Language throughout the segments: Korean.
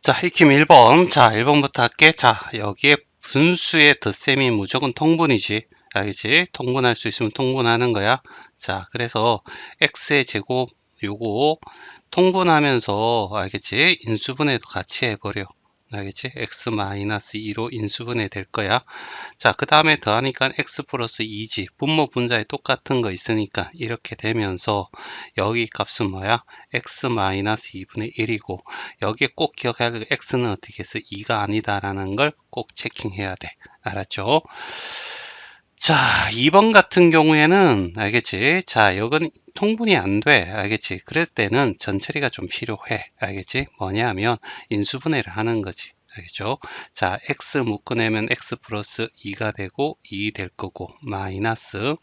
자, 익힘 1번. 자, 1번부터 할게. 자, 여기에 분수의 덧셈이 무조건 통분이지. 알겠지? 통분할 수 있으면 통분하는 거야. 자, 그래서 x의 제곱 요거 통분하면서 알겠지? 인수분해도 같이 해버려. 알겠지? x-2로 인수분해 될 거야. 자, 그 다음에 더하니까 x 플러스 2지. 분모 분자에 똑같은 거 있으니까 이렇게 되면서 여기 값은 뭐야? x 마이너스 2분의 1이고 여기에 꼭 기억해야 할 x는 어떻게 해서 2가 아니다라는 걸 꼭 체킹해야 돼. 알았죠? 자, 2번 같은 경우에는 알겠지? 자, 이건 통분이 안 돼. 알겠지? 그럴 때는 전처리가 좀 필요해. 알겠지? 뭐냐면 인수분해를 하는 거지. 알겠죠? 자, x 묶어내면 x 플러스 2가 되고 2 될 거고 마이너스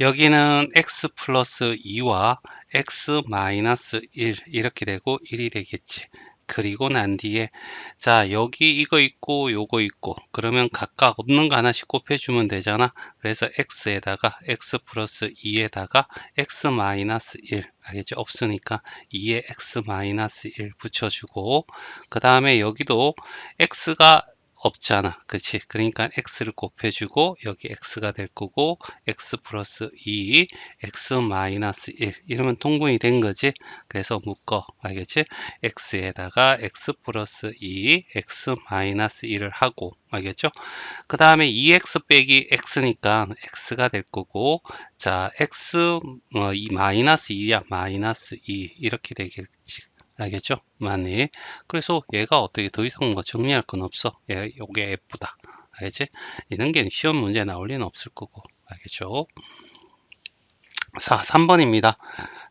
여기는 x 플러스 2와 x 마이너스 1 이렇게 되고 1이 되겠지. 그리고 난 뒤에 자 여기 이거 있고 요거 있고 그러면 각각 없는 거 하나씩 곱해주면 되잖아. 그래서 x에다가 x 플러스 2에다가 x 마이너스 1 알겠지? 없으니까 2에 x 마이너스 1 붙여주고 그 다음에 여기도 x가 없잖아. 그치? 그러니까 x를 곱해주고 여기 x가 될 거고 x 플러스 2 x 마이너스 1 이러면 통분이 된 거지. 그래서 묶어. 알겠지? x에다가 x 플러스 2 x 마이너스 1을 하고 알겠죠? 그 다음에 2x 빼기 x니까 x가 될 거고 자 x 마이너스 2야 마이너스 2 이렇게 되겠지. 알겠죠? 많이. 그래서 얘가 어떻게 더 이상 뭐 정리할 건 없어. 요게 F다. 알겠지? 이런 게 시험 문제 나올 리는 없을 거고. 알겠죠? 자, 3번입니다.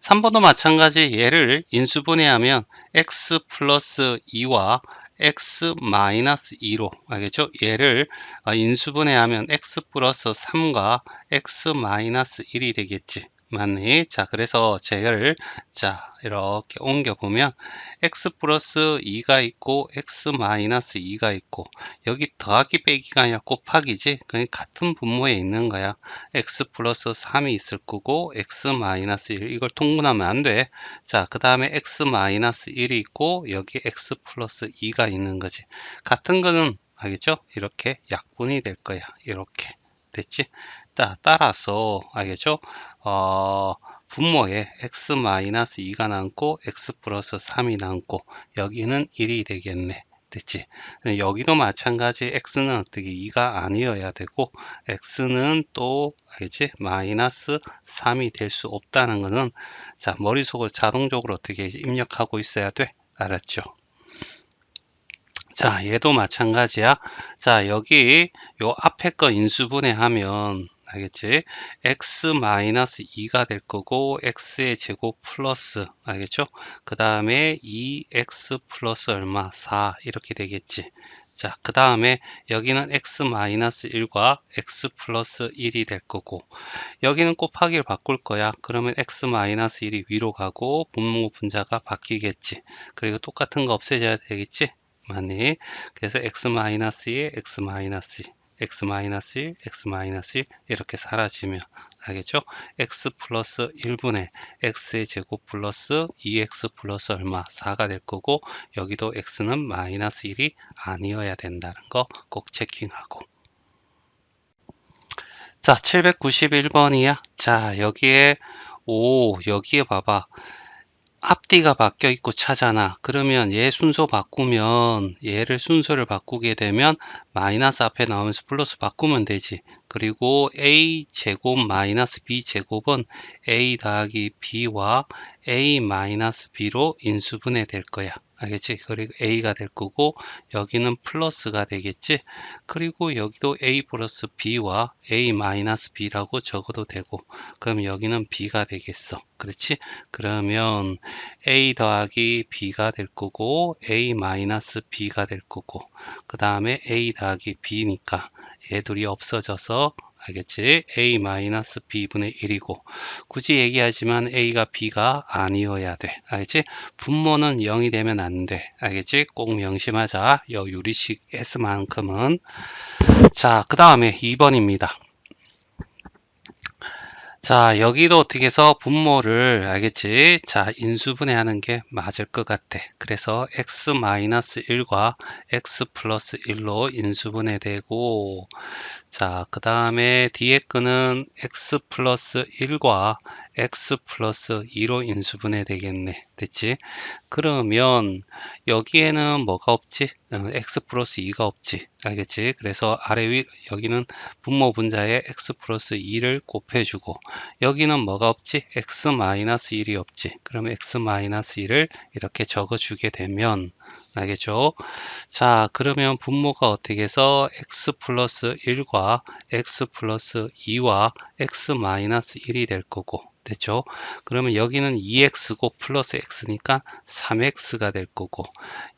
3번도 마찬가지 얘를 인수분해하면 x 플러스 2와 x 마이너스 2로 알겠죠? 얘를 인수분해하면 x 플러스 3과 x 마이너스 1이 되겠지. 맞니? 자, 그래서 쟤를 자 이렇게 옮겨 보면 x 플러스 2가 있고 x 마이너스 2가 있고 여기 더하기 빼기가 아니라 곱하기지. 그냥 같은 분모에 있는 거야. x 플러스 3이 있을 거고 x 마이너스 1 이걸 통분하면 안 돼. 자, 그 다음에 x 마이너스 1이 있고 여기 x 플러스 2가 있는 거지. 같은 거는 알겠죠? 이렇게 약분이 될 거야. 이렇게 됐지? 따라서 알겠죠? 분모에 x 마이너스 2가 남고 x 플러스 3이 남고 여기는 1이 되겠네. 됐지? 여기도 마찬가지 x는 어떻게 2가 아니어야 되고 x는 또 알겠지? 마이너스 3이 될 수 없다는 거는 자 머릿속을 자동적으로 어떻게 입력하고 있어야 돼? 알았죠? 자 얘도 마찬가지야. 자 여기 요 앞에 거 인수분해하면 알겠지? x 마이너스 2가 될 거고 x의 제곱 플러스 알겠죠? 그 다음에 2x 플러스 얼마 4 이렇게 되겠지. 자, 그 다음에 여기는 x 마이너스 1과 x 플러스 1이 될 거고 여기는 곱하기를 바꿀 거야. 그러면 x 마이너스 1이 위로 가고 분모 분자가 바뀌겠지. 그리고 똑같은 거 없애져야 되겠지. 맞니? 그래서 x-2에 x-2 x-1 x-1 이렇게 사라지면 알겠죠? x 플러스 1분의 x의 제곱 플러스 2x 플러스 얼마 4가 될 거고 여기도 x는 마이너스 1이 아니어야 된다는 거 꼭 체킹하고 자 791번이야. 자 여기에 여기에 봐봐. 앞뒤가 바뀌어 있고 차잖아. 그러면 얘 순서 바꾸면 얘를 순서를 바꾸게 되면 마이너스 앞에 나오면서 플러스 바꾸면 되지. 그리고 a 제곱 마이너스 b 제곱은 a 더하기 b와 a 마이너스 b로 인수분해 될 거야. 알겠지? 그리고 a가 될 거고 여기는 플러스가 되겠지. 그리고 여기도 a 플러스 b와 a 마이너스 b라고 적어도 되고 그럼 여기는 b가 되겠어. 그렇지? 그러면 a 더하기 b가 될 거고 a 마이너스 b가 될 거고 그 다음에 a 더하기 b니까 얘들이 없어져서 알겠지? a 마이너스 b분의 1이고 굳이 얘기하지만 a가 b가 아니어야 돼. 알겠지? 분모는 0이 되면 안 돼. 알겠지? 꼭 명심하자. 요 유리식 S만큼은 자, 그 다음에 2번입니다. 자, 여기도 어떻게 해서 분모를 알겠지? 자, 인수분해하는 게 맞을 것 같아. 그래서 x-1과 x 플러스 1로 인수분해되고, 자, 그 다음에 뒤에 거는 x 플러스 1과 x 플러스 2로 인수분해 되겠네. 됐지? 그러면 여기에는 뭐가 없지? x 플러스 2가 없지. 알겠지? 그래서 아래 위 여기는 분모 분자에 x 플러스 2를 곱해주고 여기는 뭐가 없지? x 마이너스 1이 없지. 그럼 x 마이너스 1을 이렇게 적어주게 되면 알겠죠? 자, 그러면 분모가 어떻게 해서 x 플러스 1과 x 플러스 2와 x 마이너스 1이 될 거고 됐죠? 그러면 여기는 2x고 플러스 x니까 3x가 될 거고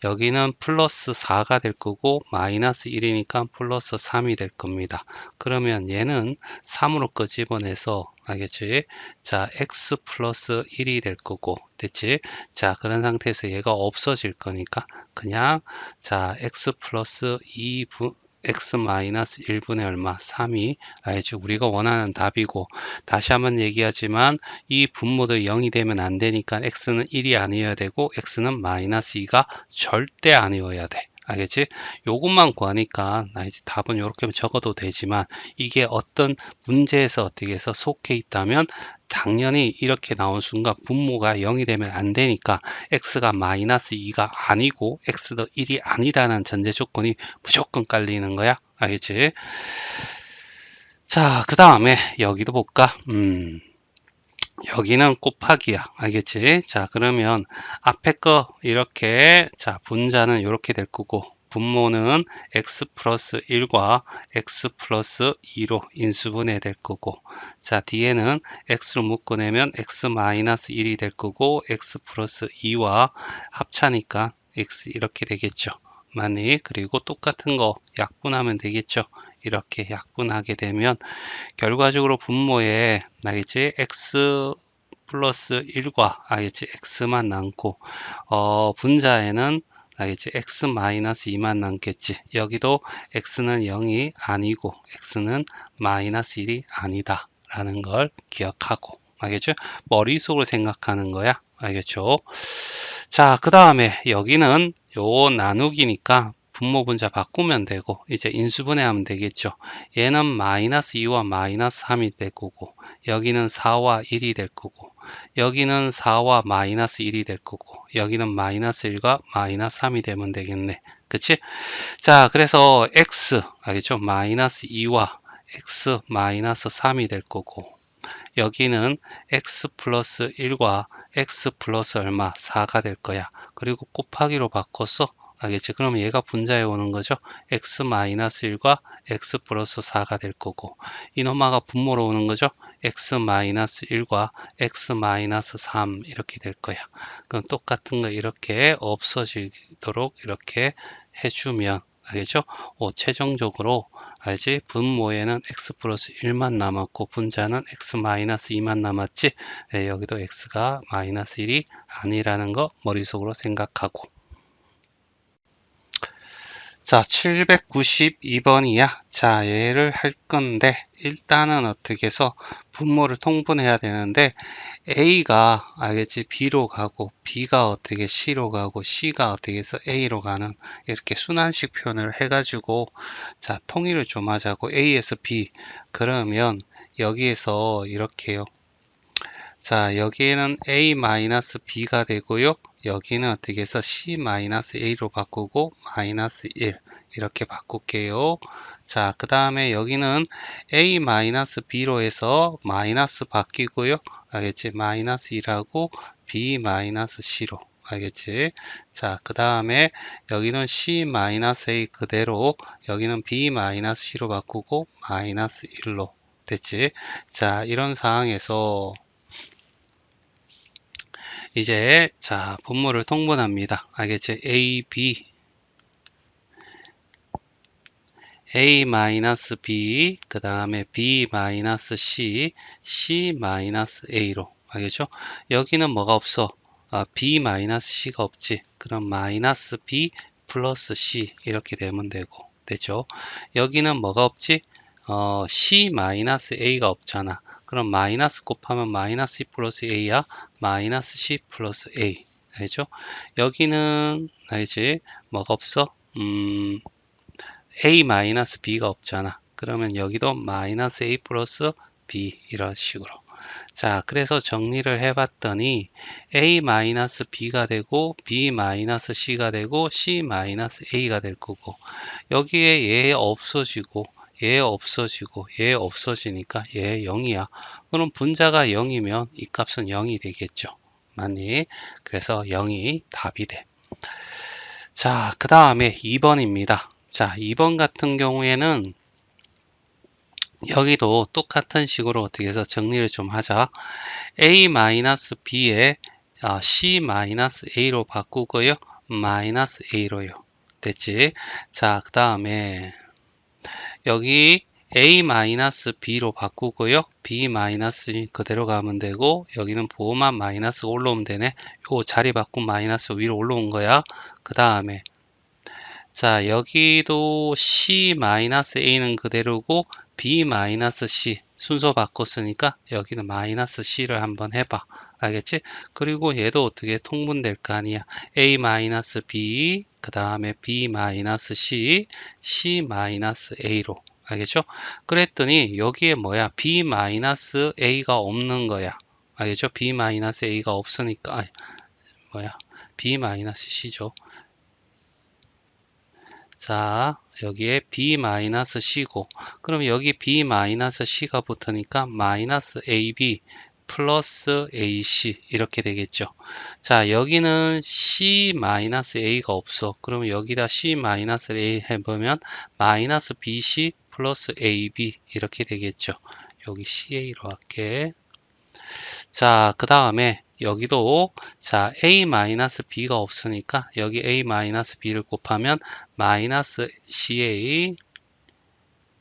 여기는 플러스 4가 될 거고 마이너스 1이니까 플러스 3이 될 겁니다. 그러면 얘는 3으로 끄집어내서 알겠지? 자, x 플러스 1이 될 거고 됐지? 자, 그런 상태에서 얘가 없어질 거니까 그냥 자 x 플러스 2분 x 마이너스 1분의 얼마 3이 알지 우리가 원하는 답이고 다시 한번 얘기하지만 이 분모도 0이 되면 안 되니까 x는 1이 아니어야 되고 x는 마이너스 2가 절대 아니어야 돼. 알겠지? 요것만 구하니까 나 이제 답은 이렇게 적어도 되지만 이게 어떤 문제에서 어떻게 해서 속해 있다면 당연히 이렇게 나온 순간 분모가 0이 되면 안 되니까 x가 마이너스 2가 아니고 x도 1이 아니다는 전제 조건이 무조건 깔리는 거야. 알겠지? 자, 그 다음에 여기도 볼까? 여기는 곱하기야. 알겠지? 자, 그러면 앞에 거 이렇게 자 분자는 이렇게 될 거고 분모는 x 플러스 1과 x 플러스 2로 인수분해 될 거고 자 뒤에는 x로 묶어내면 x 마이너스 1이 될 거고 x 플러스 2와 합차니까 x 이렇게 되겠죠. 만약 그리고 똑같은 거 약분하면 되겠죠. 이렇게 약분하게 되면 결과적으로 분모에 알겠지? x 플러스 1과 알겠지? x만 남고 분자에는 알겠지? x 마이너스 2만 남겠지. 여기도 x는 0이 아니고 x는 마이너스 1이 아니다 라는 걸 기억하고 알겠죠? 머릿속으로 생각하는 거야. 알겠죠? 자, 그 다음에 여기는 요 나누기니까 분모 분자 바꾸면 되고 이제 인수분해하면 되겠죠. 얘는 마이너스 2와 마이너스 3이 될 거고 여기는 4와 1이 될 거고 여기는 4와 마이너스 1이 될 거고 여기는 마이너스 1과 마이너스 3이 되면 되겠네. 그치? 자, 그래서 x 알겠죠? 마이너스 2와 x 마이너스 3이 될 거고 여기는 x 플러스 1과 x 플러스 얼마 4가 될 거야. 그리고 곱하기로 바꿔서 알겠지? 그러면 얘가 분자에 오는 거죠. x 마이너스 1과 x 플러스 4가 될 거고 이놈아가 분모로 오는 거죠. x 마이너스 1과 x 마이너스 3 이렇게 될 거야. 그럼 똑같은 거 이렇게 없어지도록 이렇게 해주면 알겠죠? 최종적으로 알지? 분모에는 x 플러스 1만 남았고 분자는 x 마이너스 2만 남았지? 네, 여기도 x가 마이너스 1이 아니라는 거 머릿속으로 생각하고 자, 792번이야. 자, 얘를 할 건데 일단은 어떻게 해서 분모를 통분해야 되는데 A가 알겠지? B로 가고 B가 어떻게 C로 가고 C가 어떻게 해서 A로 가는 이렇게 순환식 표현을 해가지고 자, 통일을 좀 하자고 A에서 B 그러면 여기에서 이렇게요. 자, 여기에는 A-B가 되고요. 여기는 어떻게 해서 C-A로 바꾸고 마이너스 1 이렇게 바꿀게요. 자, 그 다음에 여기는 A-B로 해서 마이너스 바뀌고요. 알겠지? 마이너스 1하고 B-C로 알겠지? 자, 그 다음에 여기는 C-A 그대로 여기는 B-C로 바꾸고 마이너스 1로 됐지? 자, 이런 상황에서 이제 자 분모를 통분합니다. 알겠지? A, B A-B 그 다음에 B-C C-A로 알겠죠? 여기는 뭐가 없어? B-C가 없지. 그럼 마이너스 B 플러스 C 이렇게 되면 되고 됐죠? 여기는 뭐가 없지? C-A가 없잖아. 그럼 마이너스 곱하면 마이너스 C 플러스 A야 마이너스 C 플러스 A. 알죠? 여기는 알지? 뭐가 없어? A 마이너스 B가 없잖아. 그러면 여기도 마이너스 A 플러스 B 이런 식으로. 자, 그래서 정리를 해봤더니 A 마이너스 B가 되고 B 마이너스 C가 되고 C 마이너스 A가 될 거고, 여기에 얘 없어지고 얘 없어지고 얘 없어지니까 얘 0이야. 그럼 분자가 0이면 이 값은 0이 되겠죠. 맞니? 그래서 0이 답이 돼. 자, 그 다음에 2번입니다. 자, 2번 같은 경우에는 여기도 똑같은 식으로 어떻게 해서 정리를 좀 하자. A-B에 C-A로 바꾸고요. 마이너스 A로요. 됐지? 자, 그 다음에 여기 A-B로 바꾸고요. B- 그대로 가면 되고, 여기는 보호만 마이너스 올라오면 되네. 요 자리 바꾼 마이너스 위로 올라온 거야. 그 다음에 자, 여기도 C-A는 그대로고 B-C 순서 바꿨으니까 여기는 마이너스 C를 한번 해봐. 알겠지? 그리고 얘도 어떻게 통분될 거 아니야. A-B 그 다음에 B-C C-A로. 알겠죠? 그랬더니 여기에 뭐야? B-A가 없는 거야. 알겠죠? B-A가 없으니까 뭐야? B-C죠. 자, 여기에 B-C고, 그럼 여기 B-C가 붙으니까 마이너스 AB 플러스 AC 이렇게 되겠죠. 자, 여기는 C-A가 없어. 그러면 여기다 C-A 해보면 마이너스 BC 플러스 AB 이렇게 되겠죠. 여기 CA로 할게. 자, 그 다음에 여기도 자 A-B가 없으니까 여기 A-B를 곱하면 마이너스 CA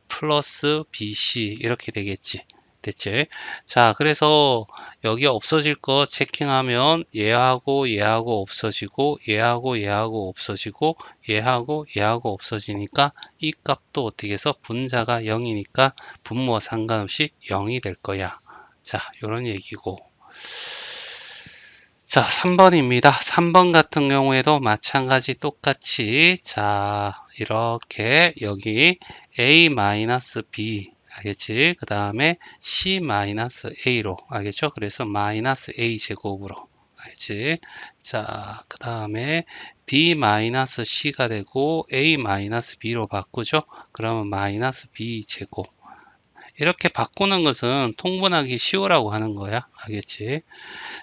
플러스 BC 이렇게 되겠지. 됐지? 자, 그래서 여기 없어질 거 체킹하면 얘하고 얘하고 없어지고 얘하고 얘하고 없어지고 얘하고 얘하고 없어지니까 이 값도 어떻게 해서 분자가 0이니까 분모와 상관없이 0이 될 거야. 자, 요런 얘기고. 자, 3번입니다. 3번 같은 경우에도 마찬가지 똑같이 자, 이렇게 여기 A-B 알겠지? 그 다음에 C-A로 알겠죠? 그래서 마이너스 A 제곱으로 알겠지? 자, 그 다음에 B-C가 되고 A-B로 바꾸죠? 그러면 마이너스 B 제곱. 이렇게 바꾸는 것은 통분하기 쉬우라고 하는 거야. 알겠지?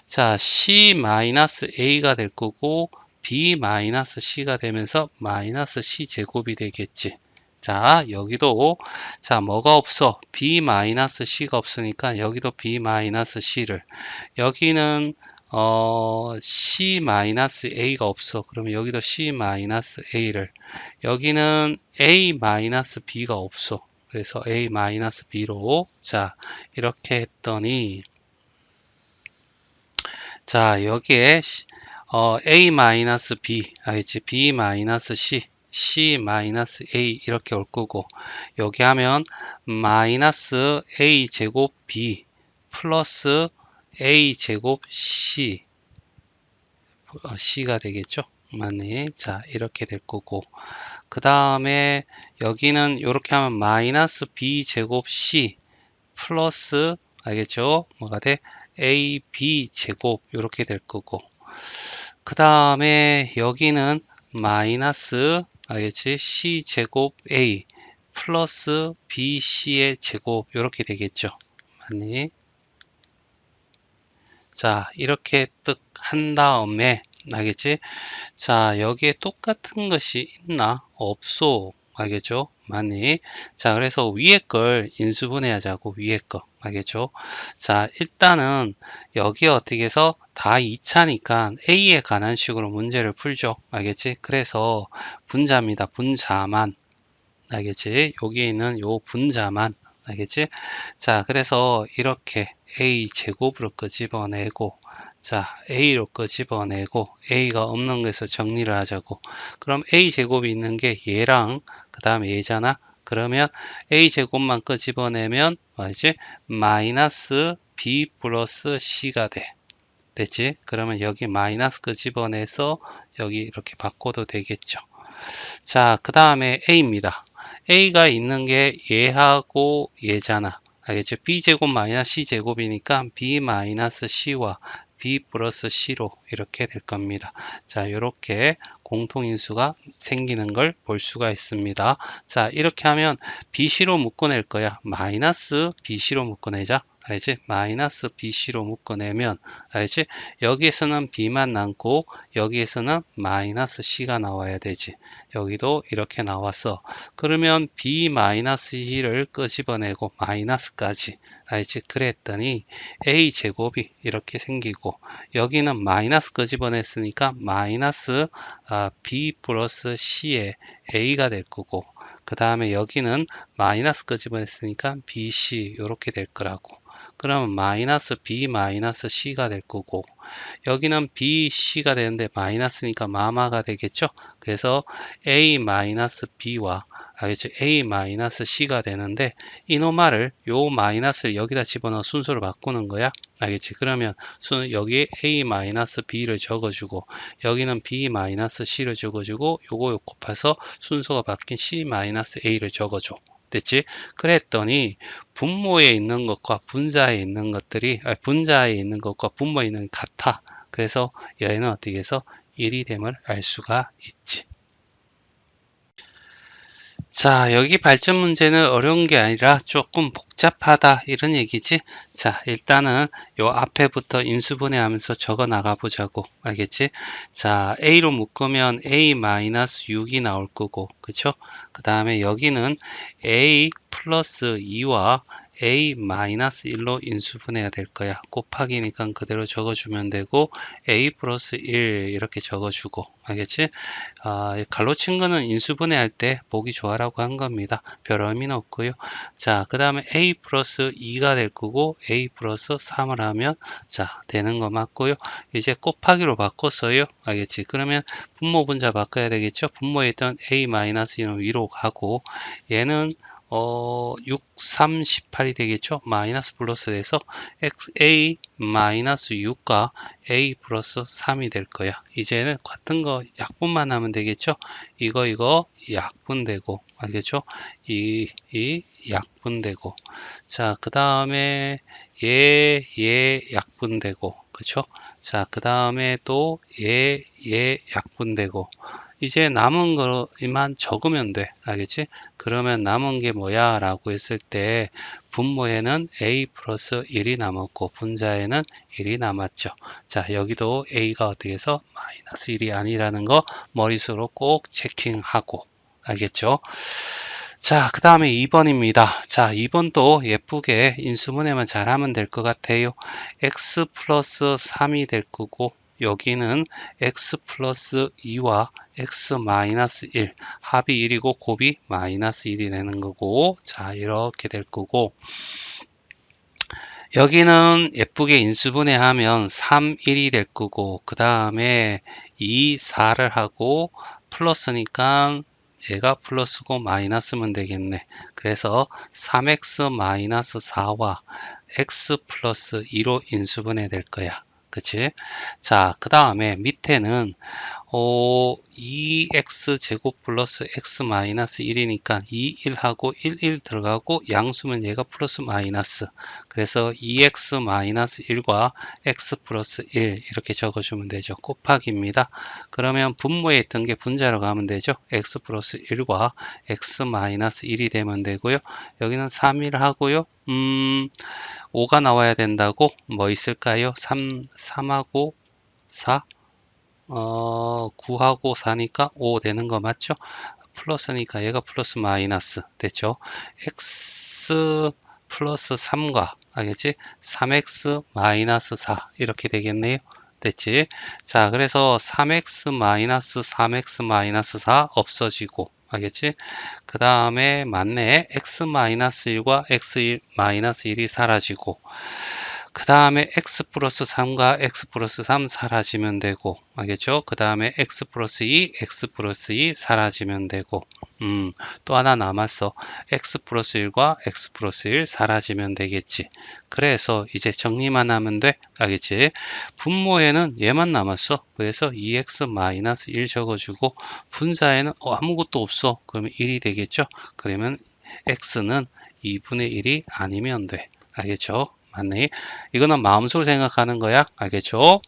자, C-A가 될 거고 B-C가 되면서 마이너스 C 제곱이 되겠지. 자, 여기도 자, 뭐가 없어? B-C가 없으니까 여기도 B-C를 여기는 C-A가 없어. 그러면 여기도 C-A를 여기는 A-B가 없어. 그래서 A-B로 자, 이렇게 했더니 자, 여기에 A-B 알겠지? B-C C-A 이렇게 올 거고, 여기 하면 마이너스 A 제곱 B 플러스 A 제곱 C C가 되겠죠? 맞네. 자, 이렇게 될 거고, 그 다음에 여기는 이렇게 하면 마이너스 B 제곱 C 플러스 알겠죠? 뭐가 돼? AB 제곱 이렇게 될 거고, 그 다음에 여기는 마이너스 알겠지? C 제곱 A 플러스 BC의 제곱 이렇게 되겠죠. 맞니? 자, 이렇게 뜩 한 다음에 알겠지? 자, 여기에 똑같은 것이 있나? 없소. 알겠죠? 맞니? 자, 그래서 위에 걸 인수분해하자고, 위에 거. 알겠죠? 자, 일단은 여기 어떻게 해서 다 2차니까 A에 관한 식으로 문제를 풀죠. 알겠지? 그래서 분자입니다. 분자만. 알겠지? 여기 있는 요 분자만. 알겠지? 자, 그래서 이렇게 A 제곱으로 끄집어내고, 자, A로 끄집어내고, A가 없는 것에서 정리를 하자고. 그럼 A 제곱이 있는 게 얘랑, 그 다음에 얘잖아? 그러면 a제곱만 끄집어내면 뭐지? 마이너스 b 플러스 c가 돼. 됐지? 그러면 여기 마이너스 끄집어내서 여기 이렇게 바꿔도 되겠죠. 자, 그 다음에 a입니다. a가 있는 게 얘하고 얘잖아. 알겠죠? b제곱 마이너스 c제곱이니까 b 마이너스 c와 b 플러스 c로 이렇게 될 겁니다. 자, 이렇게 공통인수가 생기는 걸 볼 수가 있습니다. 자, 이렇게 하면 bc로 묶어낼 거야. 마이너스 bc로 묶어내자. 알지? 마이너스 bc로 묶어내면 알지? 여기에서는 b만 남고 여기에서는 마이너스 c가 나와야 되지. 여기도 이렇게 나왔어. 그러면 b-c를 끄집어내고 마이너스까지 알지? 그랬더니 a제곱이 이렇게 생기고 여기는 마이너스 끄집어냈으니까 마이너스 b 플러스 c의 a가 될 거고 그 다음에 여기는 마이너스 끄집어냈으니까 bc 이렇게 될 거라고. 그러면 마이너스 b 마이너스 c가 될 거고 여기는 b, c가 되는데 마이너스니까 마마가 되겠죠. 그래서 a 마이너스 b와 알겠죠? a 마이너스 c가 되는데 이노말을 요 마이너스를 여기다 집어넣어 순서를 바꾸는 거야. 알겠지? 그러면 여기에 a 마이너스 b를 적어주고 여기는 b 마이너스 c를 적어주고 요거 곱해서 순서가 바뀐 c 마이너스 a를 적어줘. 됐지? 그랬더니 분모에 있는 것과 분자에 있는 것들이 분자에 있는 것과 분모에 있는 게 같아. 그래서 얘는 어떻게 해서 1이 됨을 알 수가 있지. 자, 여기 발전 문제는 어려운 게 아니라 조금 복잡하다 이런 얘기지. 자, 일단은 요 앞에부터 인수분해하면서 적어 나가 보자고. 알겠지? 자, a로 묶으면 a-6이 나올 거고, 그쵸? 그 다음에 여기는 a 플러스 2와 a-1로 인수분해가 될 거야. 곱하기니까 그대로 적어주면 되고 a 플러스 1 이렇게 적어주고 알겠지? 갈로친 거는 인수분해할 때 보기 좋아라고 한 겁니다. 별 의미는 없고요. 자, 그 다음에 a 플러스 2가 될 거고 a 플러스 3을 하면 자 되는 거 맞고요. 이제 곱하기로 바꿨어요. 알겠지? 그러면 분모 분자 바꿔야 되겠죠? 분모에 있던 a-2는 위로 가고 얘는 6, 3, 18이 되겠죠? 마이너스 플러스 돼서 a 마이너스 6과 a 플러스 3이 될 거야. 이제는 같은 거 약분만 하면 되겠죠? 이거 약분되고 알겠죠? 이 약분되고 자, 그 다음에 얘 약분되고 그쵸? 자, 그 다음에 또 얘 약분되고 이제 남은 거만 적으면 돼. 알겠지? 그러면 남은 게 뭐야? 라고 했을 때 분모에는 a 플러스 1이 남았고 분자에는 1이 남았죠. 자, 여기도 a가 어떻게 해서 마이너스 1이 아니라는 거 머릿속으로 꼭 체킹하고 알겠죠? 자, 그 다음에 2번입니다. 자, 2번도 예쁘게 인수분해만 잘하면 될 것 같아요. x 플러스 3이 될 거고 여기는 x 플러스 2와 x 마이너스 1 합이 1이고 곱이 마이너스 1이 되는 거고 자 이렇게 될 거고 여기는 예쁘게 인수분해하면 3, 1이 될 거고 그 다음에 2, 4를 하고 플러스니까 얘가 플러스고 마이너스면 되겠네. 그래서 3x 마이너스 4와 x 플러스 2로 인수분해 될 거야. 그치? 자, 그 다음에 밑에는 2x 제곱 플러스 x 마이너스 1이니까 2, 1하고 1, 1 들어가고 양수면 얘가 플러스 마이너스 그래서 2x 마이너스 1과 x 플러스 1 이렇게 적어주면 되죠. 곱하기입니다. 그러면 분모에 있던 게 분자로 가면 되죠. x 플러스 1과 x 마이너스 1이 되면 되고요. 여기는 3, 1 하고요. 5가 나와야 된다고 뭐 있을까요? 3하고 4 9하고 4니까 5 되는 거 맞죠? 플러스니까 얘가 플러스 마이너스 됐죠? x 플러스 3과 알겠지? 3x 마이너스 4 이렇게 되겠네요. 됐지? 자, 그래서 3x 마이너스 3x 마이너스 4 없어지고 알겠지? 그 다음에 맞네 x 마이너스 1과 x1 마이너스 1이 사라지고 그 다음에 x 플러스 3과 x 플러스 3 사라지면 되고, 알겠죠? 그 다음에 x 플러스 2, x 플러스 2 사라지면 되고, 또 하나 남았어. x 플러스 1과 x 플러스 1 사라지면 되겠지. 그래서 이제 정리만 하면 돼. 알겠지? 분모에는 얘만 남았어. 그래서 2x 마이너스 1 적어주고, 분자에는 아무것도 없어. 그러면 1이 되겠죠? 그러면 x는 2분의 1이 아니면 돼. 알겠죠? 맞네. 이거는 마음속으로 생각하는 거야. 알겠죠?